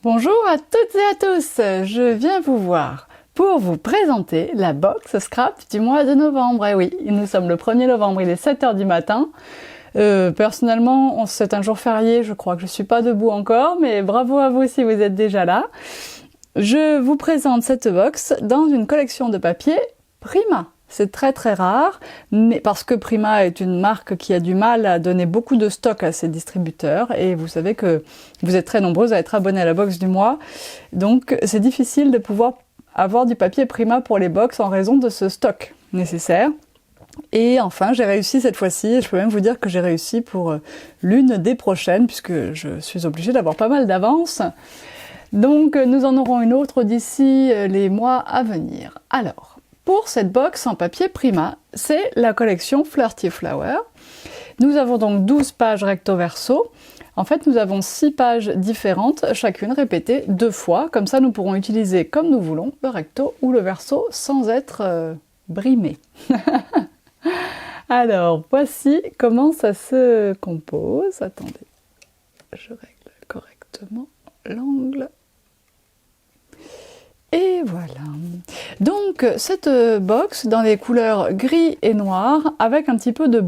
Bonjour à toutes et à tous, je viens vous voir pour vous présenter la box scrap du mois de novembre. Et oui, nous sommes le 1er novembre, il est 7h du matin. Personnellement, c'est un jour férié, je crois que je suis pas debout encore, mais bravo à vous si vous êtes déjà là. Je vous présente cette box dans une collection de papier Prima. C'est très très rare, mais parce que Prima est une marque qui a du mal à donner beaucoup de stock à ses distributeurs, et vous savez que vous êtes très nombreuses à être abonnés à la box du mois, donc c'est difficile de pouvoir avoir du papier Prima pour les box en raison de ce stock nécessaire. Et enfin, j'ai réussi cette fois-ci, et je peux même vous dire que j'ai réussi pour l'une des prochaines, puisque je suis obligée d'avoir pas mal d'avance. Donc nous en aurons une autre d'ici les mois à venir. Alors, pour cette box en papier Prima, c'est la collection Flirty Flower. Nous avons donc 12 pages recto-verso. En fait, nous avons 6 pages différentes, chacune répétée 2 fois. Comme ça, nous pourrons utiliser comme nous voulons le recto ou le verso sans être brimés. Alors, voici comment ça se compose. Attendez, je règle correctement l'angle. Et voilà. Donc, cette box dans les couleurs gris et noir avec un petit peu de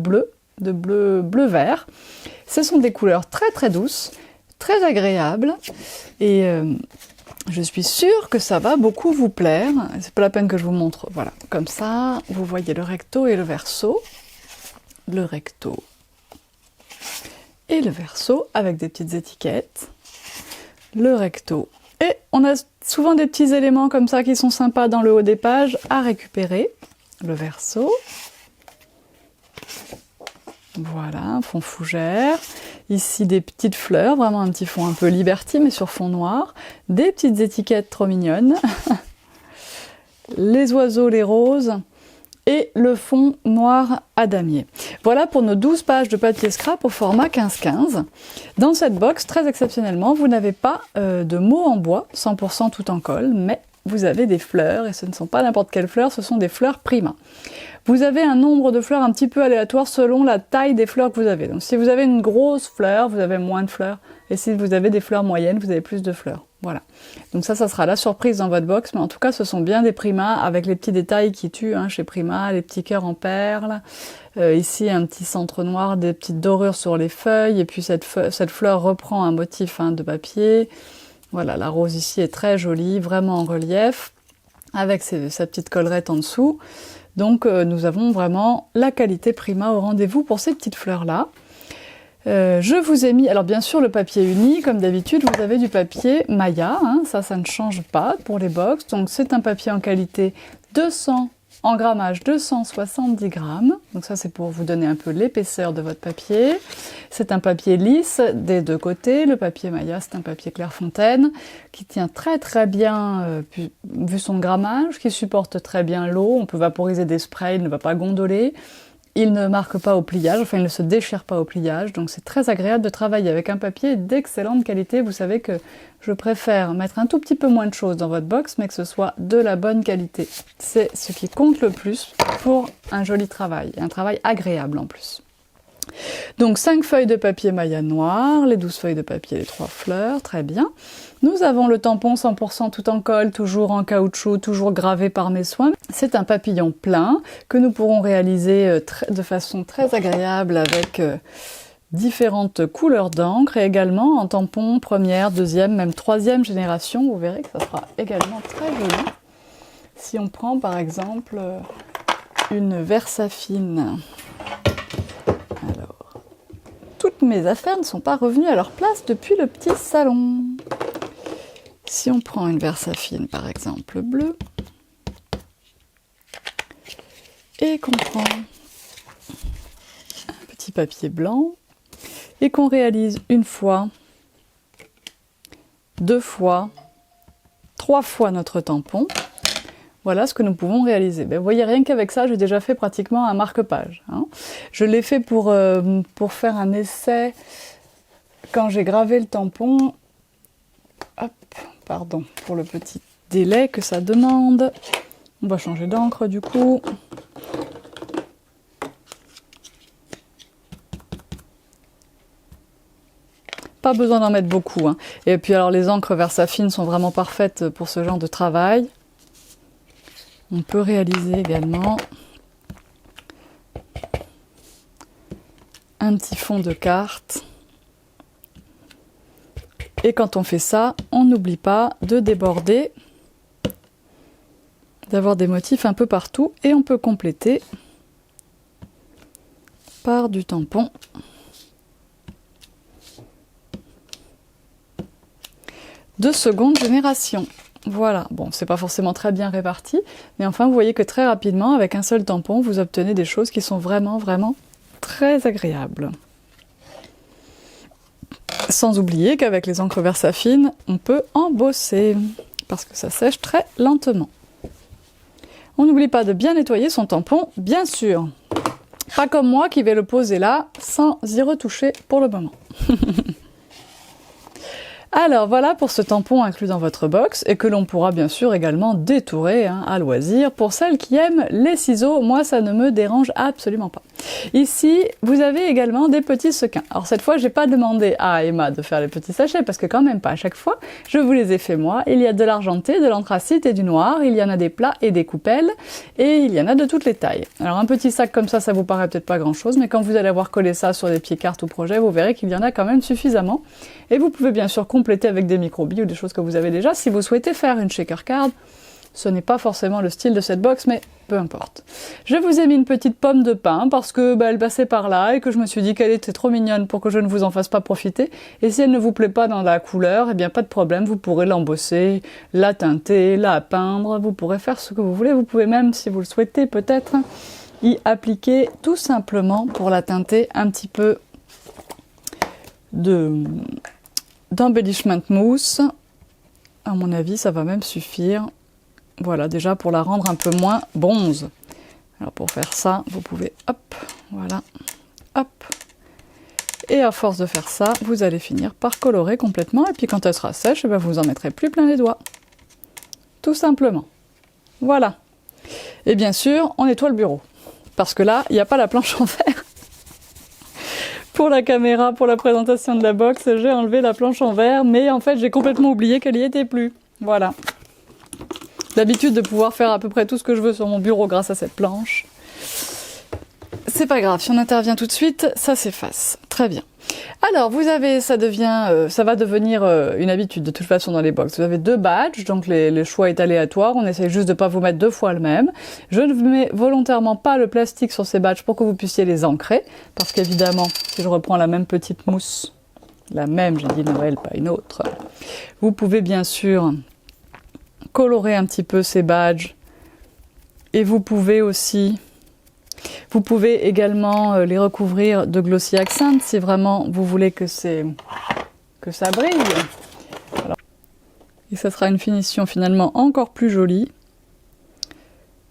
bleu-vert. Ce sont des couleurs très très douces, très agréables et je suis sûre que ça va beaucoup vous plaire. C'est pas la peine que je vous montre. Voilà, comme ça, vous voyez le recto et le verso. Le recto et le verso avec des petites étiquettes. Le recto. Et on a souvent des petits éléments comme ça qui sont sympas dans le haut des pages à récupérer. Le verso. Voilà, un fond fougère. Ici des petites fleurs, vraiment un petit fond un peu Liberty mais sur fond noir. Des petites étiquettes trop mignonnes. Les oiseaux, les roses. Et le fond noir à damier. Voilà pour nos 12 pages de papier scrap au format 15-15. Dans cette box, très exceptionnellement, vous n'avez pas de mots en bois, 100% tout en colle, mais vous avez des fleurs, et ce ne sont pas n'importe quelles fleurs, ce sont des fleurs Prima. Vous avez un nombre de fleurs un petit peu aléatoire selon la taille des fleurs que vous avez. Donc si vous avez une grosse fleur, vous avez moins de fleurs, et si vous avez des fleurs moyennes, vous avez plus de fleurs. Voilà. Donc ça sera la surprise dans votre box, mais en tout cas, ce sont bien des Prima avec les petits détails qui tuent chez Prima, les petits cœurs en perles. Ici, un petit centre noir, des petites dorures sur les feuilles, et puis cette fleur reprend un motif de papier. Voilà, la rose ici est très jolie, vraiment en relief, avec sa petite collerette en dessous. Donc nous avons vraiment la qualité Prima au rendez-vous pour ces petites fleurs-là. Je vous ai mis, alors bien sûr le papier uni, comme d'habitude vous avez du papier Maya, ça ne change pas pour les box, donc c'est un papier en qualité 200, en grammage 270 grammes, donc ça c'est pour vous donner un peu l'épaisseur de votre papier. C'est un papier lisse des deux côtés, le papier Maya c'est un papier Clairefontaine qui tient très très bien vu son grammage, qui supporte très bien l'eau, on peut vaporiser des sprays, il ne va pas gondoler. Il ne marque pas au pliage, enfin il ne se déchire pas au pliage, donc c'est très agréable de travailler avec un papier d'excellente qualité. Vous savez que je préfère mettre un tout petit peu moins de choses dans votre box, mais que ce soit de la bonne qualité. C'est ce qui compte le plus pour un joli travail, un travail agréable en plus. Donc 5 feuilles de papier Maya noir, les 12 feuilles de papier, les 3 fleurs, très bien. Nous avons le tampon 100% tout en colle, toujours en caoutchouc, toujours gravé par mes soins. C'est un papillon plein que nous pourrons réaliser de façon très agréable avec différentes couleurs d'encre et également en tampon première, deuxième, même troisième génération. Vous verrez que ça sera également très joli. Si on prend par exemple une Versafine. Alors, toutes mes affaires ne sont pas revenues à leur place depuis le petit salon. Si on prend une Versafine par exemple bleue, et qu'on prend un petit papier blanc, et qu'on réalise une fois, 2 fois, 3 fois notre tampon, voilà ce que nous pouvons réaliser. Vous voyez, rien qu'avec ça, j'ai déjà fait pratiquement un marque-page. Je l'ai fait pour faire un essai quand j'ai gravé le tampon. Hop, pardon pour le petit délai que ça demande. On va changer d'encre du coup. Pas besoin d'en mettre beaucoup, hein. Et puis alors les encres Versafine sont vraiment parfaites pour ce genre de travail. On peut réaliser également un petit fond de carte. Et quand on fait ça, on n'oublie pas de déborder, d'avoir des motifs un peu partout, et on peut compléter par du tampon. De seconde génération. Voilà, bon, c'est pas forcément très bien réparti, mais enfin, vous voyez que très rapidement, avec un seul tampon, vous obtenez des choses qui sont vraiment très agréables. Sans oublier qu'avec les encres Versafine, on peut embosser, parce que ça sèche très lentement. On n'oublie pas de bien nettoyer son tampon, bien sûr. Pas comme moi qui vais le poser là, sans y retoucher pour le moment. Alors voilà pour ce tampon inclus dans votre box et que l'on pourra bien sûr également détourer à loisir. Pour celles qui aiment les ciseaux, moi ça ne me dérange absolument pas. Ici, vous avez également des petits sequins. Alors cette fois, j'ai pas demandé à Emma de faire les petits sachets parce que quand même pas à chaque fois, je vous les ai fait moi. Il y a de l'argenté, de l'anthracite et du noir. Il y en a des plats et des coupelles et il y en a de toutes les tailles. Alors un petit sac comme ça vous paraît peut-être pas grand chose, mais quand vous allez avoir collé ça sur des pieds cartes ou projets, vous verrez qu'il y en a quand même suffisamment. Et vous pouvez bien sûr compléter avec des micro-billes ou des choses que vous avez déjà. Si vous souhaitez faire une shaker card, ce n'est pas forcément le style de cette box, mais peu importe. Je vous ai mis une petite pomme de pin parce que elle passait par là et que je me suis dit qu'elle était trop mignonne pour que je ne vous en fasse pas profiter. Et si elle ne vous plaît pas dans la couleur, eh bien pas de problème, vous pourrez l'embosser, la teinter, la peindre, vous pourrez faire ce que vous voulez. Vous pouvez même, si vous le souhaitez peut-être, y appliquer tout simplement pour la teinter un petit peu d'embellishment mousse. À mon avis, ça va même suffire. Voilà, déjà pour la rendre un peu moins bronze. Alors pour faire ça, vous pouvez, hop, voilà, hop. Et à force de faire ça, vous allez finir par colorer complètement. Et puis quand elle sera sèche, vous en mettrez plus plein les doigts. Tout simplement. Voilà. Et bien sûr, on nettoie le bureau. Parce que là, il n'y a pas la planche en verre. Pour la caméra, pour la présentation de la box, j'ai enlevé la planche en verre, mais en fait, j'ai complètement oublié qu'elle y était plus. Voilà. L'habitude de pouvoir faire à peu près tout ce que je veux sur mon bureau grâce à cette planche. C'est pas grave, si on intervient tout de suite, ça s'efface. Très bien. Alors, vous avez, ça va devenir une habitude de toute façon dans les box. Vous avez 2 badges, donc le choix est aléatoire. On essaye juste de pas vous mettre 2 fois le même. Je ne mets volontairement pas le plastique sur ces badges pour que vous puissiez les ancrer. Parce qu'évidemment, si je reprends la même petite mousse, la même, j'ai dit Noël, pas une autre, vous pouvez bien sûr colorer un petit peu ces badges. Et vous pouvez également les recouvrir de glossy accent si vraiment vous voulez que ça brille. Alors, et ça sera une finition finalement encore plus jolie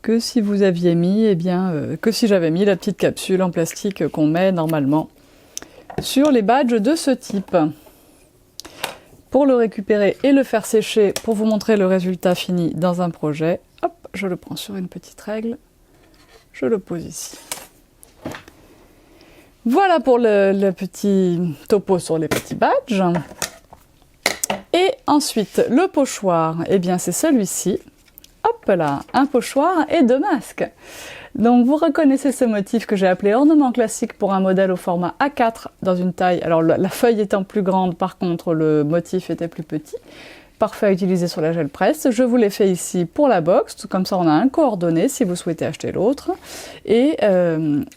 que si vous aviez mis, que si j'avais mis la petite capsule en plastique qu'on met normalement sur les badges de ce type. Pour le récupérer et le faire sécher, pour vous montrer le résultat fini dans un projet, hop, je le prends sur une petite règle. Je le pose ici. Voilà pour le petit topo sur les petits badges. Et ensuite, le pochoir, eh bien c'est celui-ci. Hop là, un pochoir et 2 masques. Donc vous reconnaissez ce motif que j'ai appelé ornement classique pour un modèle au format A4 dans une taille. Alors la feuille étant plus grande, par contre le motif était plus petit. Parfait à utiliser sur la gel presse. Je vous l'ai fait ici pour la box, comme ça on a un coordonné si vous souhaitez acheter l'autre. Et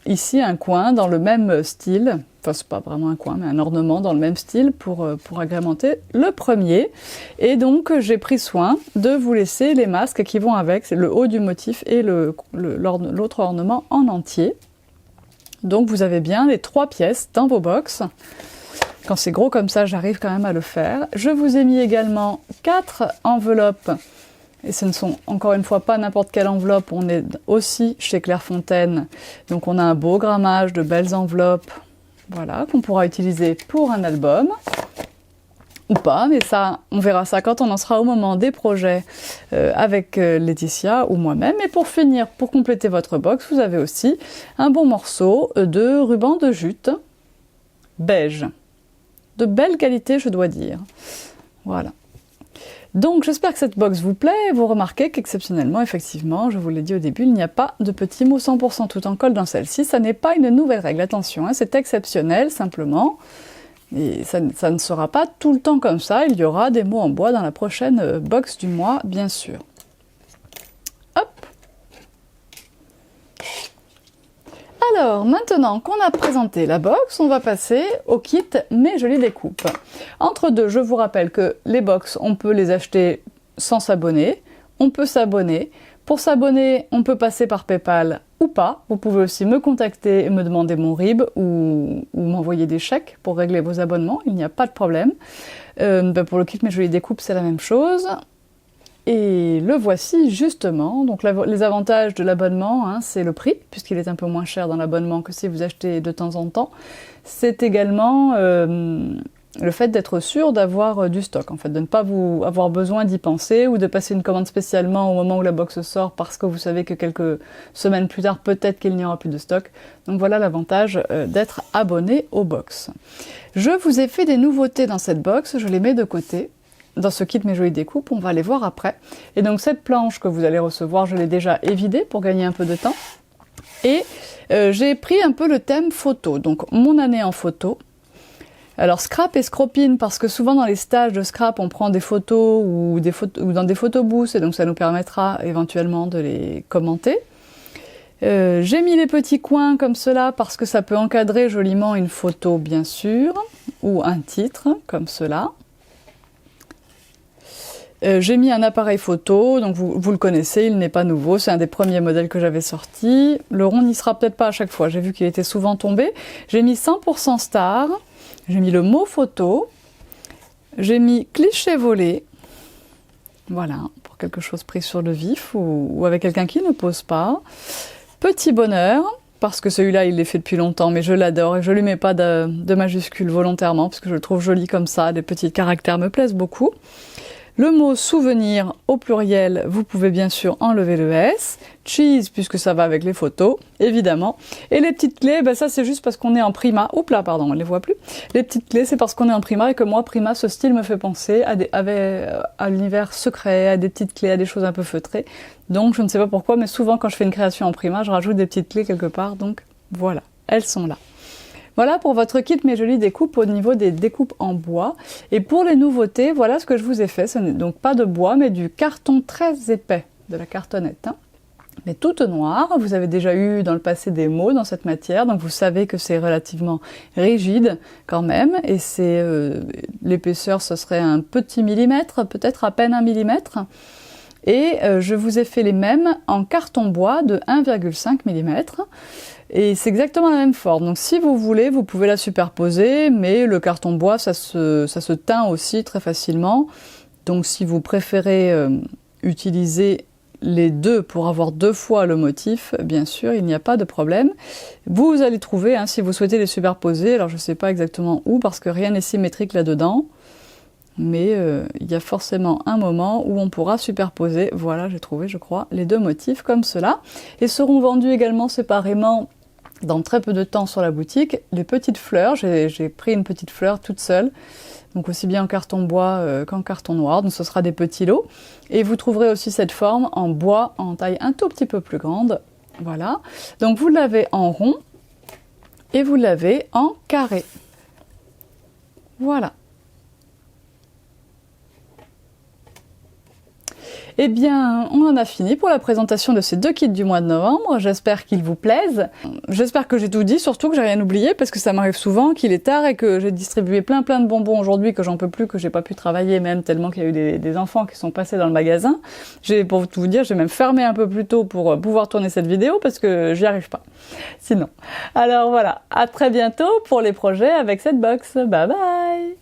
ici un coin dans le même style, enfin c'est pas vraiment un coin mais un ornement dans le même style pour agrémenter le premier. Et donc j'ai pris soin de vous laisser les masques qui vont avec, c'est le haut du motif et l'autre ornement en entier. Donc vous avez bien les 3 pièces dans vos box. Quand c'est gros comme ça, j'arrive quand même à le faire. Je vous ai mis également 4 enveloppes. Et ce ne sont encore une fois pas n'importe quelle enveloppe. On est aussi chez Clairefontaine. Donc on a un beau grammage, de belles enveloppes. Voilà, qu'on pourra utiliser pour un album. Ou pas, mais ça, on verra ça quand on en sera au moment des projets avec Laetitia ou moi-même. Et pour finir, pour compléter votre box, vous avez aussi un bon morceau de ruban de jute beige. de belle qualité, je dois dire. Voilà. Donc j'espère que cette box vous plaît. Vous remarquez qu'exceptionnellement, effectivement, je vous l'ai dit au début, il n'y a pas de petits mots 100% tout en colle dans celle-ci. Ça n'est pas une nouvelle règle, attention, hein, c'est exceptionnel simplement. Et ça ne sera pas tout le temps comme ça, il y aura des mots en bois dans la prochaine box du mois, bien sûr. Hop! Alors, maintenant qu'on a présenté la box, on va passer au kit Mes Jolies Découpes. Entre deux, je vous rappelle que les box, on peut les acheter sans s'abonner, on peut s'abonner. Pour s'abonner, on peut passer par PayPal ou pas. Vous pouvez aussi me contacter et me demander mon RIB ou m'envoyer des chèques pour régler vos abonnements, il n'y a pas de problème. Pour le kit Mes Jolies Découpes, c'est la même chose. Et le voici justement, donc les avantages de l'abonnement, hein, c'est le prix, puisqu'il est un peu moins cher dans l'abonnement que si vous achetez de temps en temps. C'est également le fait d'être sûr d'avoir du stock, en fait, de ne pas avoir besoin d'y penser ou de passer une commande spécialement au moment où la box sort parce que vous savez que quelques semaines plus tard, peut-être qu'il n'y aura plus de stock. Donc voilà l'avantage d'être abonné aux box. Je vous ai fait des nouveautés dans cette box, je les mets de côté. Dans ce kit Mes Jolies Découpes, on va les voir après. Et donc cette planche que vous allez recevoir, je l'ai déjà évidée pour gagner un peu de temps. Et j'ai pris un peu le thème photo, donc mon année en photo. Alors scrap et scropine, parce que souvent dans les stages de scrap, on prend des photos ou dans des photobooths, et donc ça nous permettra éventuellement de les commenter. J'ai mis les petits coins comme cela parce que ça peut encadrer joliment une photo, bien sûr, ou un titre, comme cela. J'ai mis un appareil photo, donc vous le connaissez, il n'est pas nouveau, c'est un des premiers modèles que j'avais sorti. Le rond n'y sera peut-être pas à chaque fois, j'ai vu qu'il était souvent tombé. J'ai mis 100% star, j'ai mis le mot photo, j'ai mis cliché volé, voilà, pour quelque chose pris sur le vif ou avec quelqu'un qui ne pose pas. Petit bonheur, parce que celui-là il l'est fait depuis longtemps, mais je l'adore et je lui mets pas de majuscule volontairement, parce que je le trouve joli comme ça, les petits caractères me plaisent beaucoup. Le mot souvenir au pluriel, vous pouvez bien sûr enlever le S. Cheese, puisque ça va avec les photos, évidemment. Et les petites clés, ben ça c'est juste parce qu'on est en Prima. Oups là, pardon, on ne les voit plus. Les petites clés, c'est parce qu'on est en Prima et que moi, Prima, ce style me fait penser à l'univers secret, à des petites clés, à des choses un peu feutrées. Donc je ne sais pas pourquoi, mais souvent quand je fais une création en Prima, je rajoute des petites clés quelque part. Donc voilà, elles sont là. Voilà pour votre kit Mes Jolies Découpes au niveau des découpes en bois. Et pour les nouveautés, voilà ce que je vous ai fait. Ce n'est donc pas de bois, mais du carton très épais, de la cartonnette. Hein. Mais toute noire. Vous avez déjà eu dans le passé des mots dans cette matière, donc vous savez que c'est relativement rigide quand même. Et c'est l'épaisseur, ce serait un petit millimètre, peut-être à peine 1 millimètre. Et je vous ai fait les mêmes en carton bois de 1,5 mm. Et c'est exactement la même forme. Donc si vous voulez, vous pouvez la superposer, mais le carton bois, ça se teint aussi très facilement. Donc si vous préférez utiliser les deux pour avoir 2 fois le motif, bien sûr, il n'y a pas de problème. Vous allez trouver, hein, si vous souhaitez les superposer, alors je ne sais pas exactement où, parce que rien n'est symétrique là-dedans. Mais il y a forcément un moment où on pourra superposer, voilà, j'ai trouvé, je crois, les 2 motifs comme cela. Et seront vendus également séparément dans très peu de temps sur la boutique, les petites fleurs. J'ai pris une petite fleur toute seule, donc aussi bien en carton bois qu'en carton noir, donc ce sera des petits lots. Et vous trouverez aussi cette forme en bois en taille un tout petit peu plus grande, voilà. Donc vous l'avez en rond et vous l'avez en carré, voilà. Eh bien, on en a fini pour la présentation de ces 2 kits du mois de novembre. J'espère qu'ils vous plaisent. J'espère que j'ai tout dit, surtout que j'ai rien oublié, parce que ça m'arrive souvent qu'il est tard et que j'ai distribué plein de bonbons aujourd'hui, que j'en peux plus, que j'ai pas pu travailler même, tellement qu'il y a eu des enfants qui sont passés dans le magasin. Pour tout vous dire, j'ai même fermé un peu plus tôt pour pouvoir tourner cette vidéo, parce que j'y arrive pas. Sinon. Alors voilà, à très bientôt pour les projets avec cette box. Bye bye!